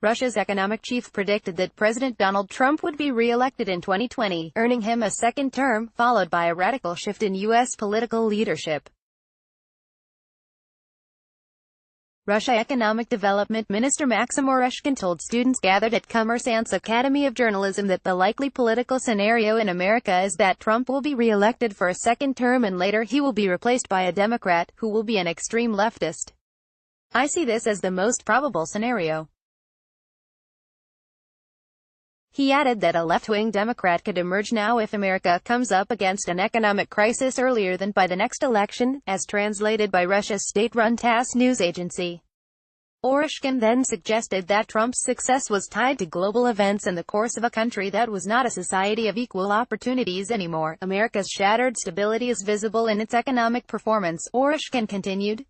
Russia's economic chief predicted that President Donald Trump would be re-elected in 2020, earning him a second term, followed by a radical shift in U.S. political leadership. Russia Economic Development Minister Maxim Oreshkin told students gathered at Kommersants Academy of Journalism that the likely political scenario in America is that Trump will be re-elected for a second term and later he will be replaced by a Democrat, who will be an extreme leftist. "I see this as the most probable scenario." He added that a left-wing Democrat could emerge now if America comes up against an economic crisis earlier than by the next election, as translated by Russia's state-run TASS news agency. Oreshkin then suggested that Trump's success was tied to global events and the course of a country that was not a society of equal opportunities anymore. America's shattered stability is visible in its economic performance, Oreshkin continued.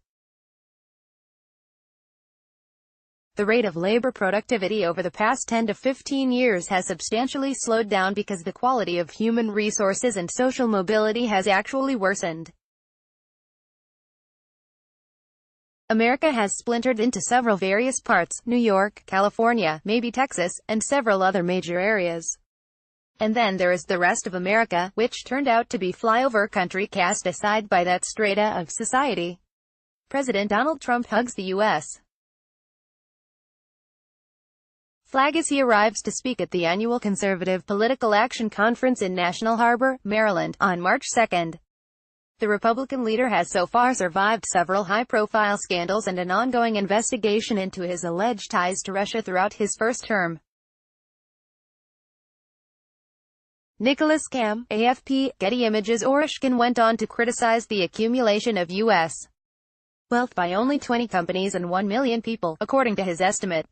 The rate of labor productivity over the past 10 to 15 years has substantially slowed down because the quality of human resources and social mobility has actually worsened. America has splintered into several various parts: New York, California, maybe Texas, and several other major areas. And then there is the rest of America, which turned out to be flyover country cast aside by that strata of society. President Donald Trump hugs the U.S. flag as he arrives to speak at the annual Conservative Political Action Conference in National Harbor, Maryland, on March 2. The Republican leader has so far survived several high-profile scandals and an ongoing investigation into his alleged ties to Russia throughout his first term. Nicholas Cam, AFP, Getty Images. Oreshkin went on to criticize the accumulation of U.S. wealth by only 20 companies and 1 million people, according to his estimate.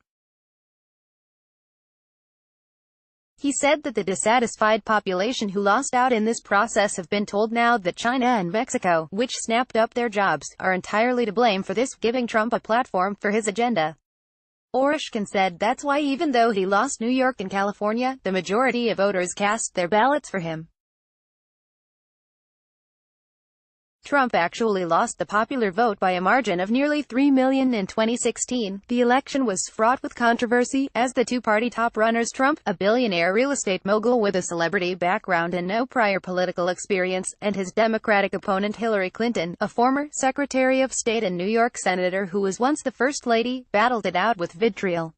He said that the dissatisfied population who lost out in this process have been told now that China and Mexico, which snapped up their jobs, are entirely to blame for this, giving Trump a platform for his agenda. Oreshkin said that's why even though he lost New York and California, the majority of voters cast their ballots for him. Trump actually lost the popular vote by a margin of nearly 3 million in 2016. The election was fraught with controversy, as the two-party top runners, Trump, a billionaire real estate mogul with a celebrity background and no prior political experience, and his Democratic opponent Hillary Clinton, a former Secretary of State and New York Senator who was once the First Lady, battled it out with vitriol.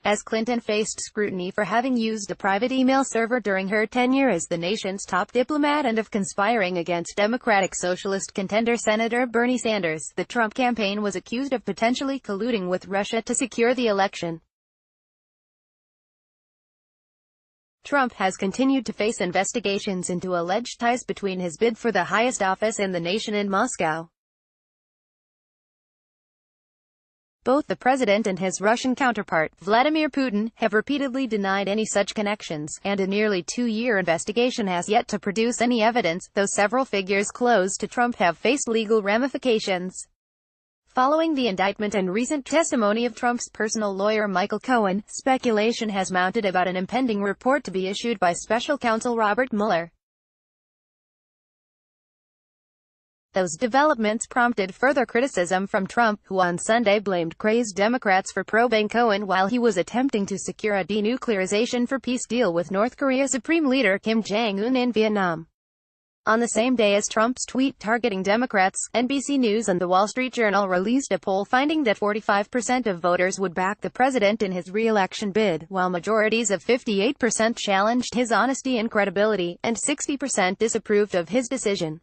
As Clinton faced scrutiny for having used a private email server during her tenure as the nation's top diplomat and of conspiring against Democratic Socialist contender Senator Bernie Sanders, the Trump campaign was accused of potentially colluding with Russia to secure the election. Trump has continued to face investigations into alleged ties between his bid for the highest office in the nation and Moscow. Both the president and his Russian counterpart, Vladimir Putin, have repeatedly denied any such connections, and a nearly 2-year investigation has yet to produce any evidence, though several figures close to Trump have faced legal ramifications. Following the indictment and recent testimony of Trump's personal lawyer Michael Cohen, speculation has mounted about an impending report to be issued by special counsel Robert Mueller. Those developments prompted further criticism from Trump, who on Sunday blamed crazed Democrats for probing Cohen while he was attempting to secure a denuclearization for peace deal with North Korea Supreme Leader Kim Jong-un in Vietnam. On the same day as Trump's tweet targeting Democrats, NBC News and The Wall Street Journal released a poll finding that 45% of voters would back the president in his re-election bid, while majorities of 58% challenged his honesty and credibility, and 60% disapproved of his decision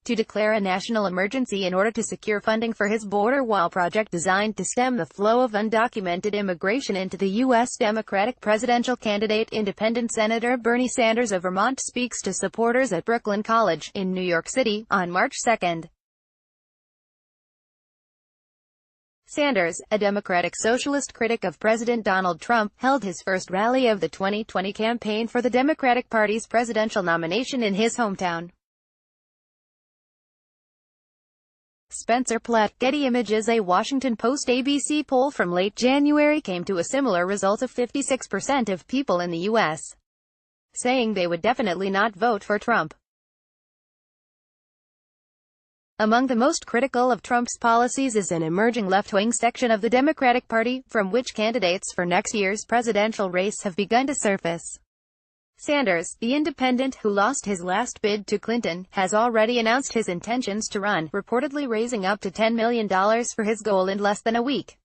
to declare a national emergency in order to secure funding for his border wall project designed to stem the flow of undocumented immigration into the U.S. Democratic presidential candidate Independent Senator Bernie Sanders of Vermont speaks to supporters at Brooklyn College, in New York City, on March 2. Sanders, a Democratic socialist critic of President Donald Trump, held his first rally of the 2020 campaign for the Democratic Party's presidential nomination in his hometown. Spencer Platt, Getty Images. A Washington Post-ABC poll from late January came to a similar result of 56% of people in the U.S. saying they would definitely not vote for Trump. Among the most critical of Trump's policies is an emerging left-wing section of the Democratic Party, from which candidates for next year's presidential race have begun to surface. Sanders, the independent who lost his last bid to Clinton, has already announced his intentions to run, reportedly raising up to $10 million for his goal in less than a week.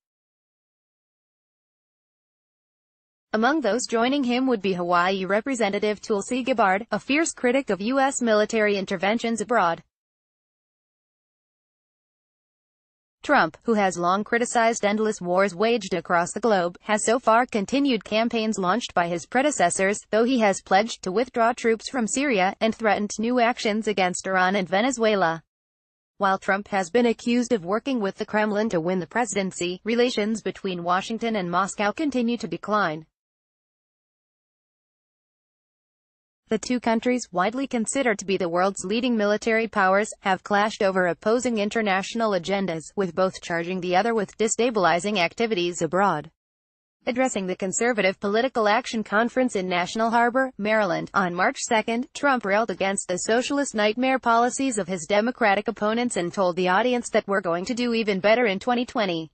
Among those joining him would be Hawaii Representative Tulsi Gabbard, a fierce critic of U.S. military interventions abroad. Trump, who has long criticized endless wars waged across the globe, has so far continued campaigns launched by his predecessors, though he has pledged to withdraw troops from Syria, and threatened new actions against Iran and Venezuela. While Trump has been accused of working with the Kremlin to win the presidency, relations between Washington and Moscow continue to decline. The two countries, widely considered to be the world's leading military powers, have clashed over opposing international agendas, with both charging the other with destabilizing activities abroad. Addressing the Conservative Political Action Conference in National Harbor, Maryland, on March 2, Trump railed against the socialist nightmare policies of his Democratic opponents and told the audience that we're going to do even better in 2020.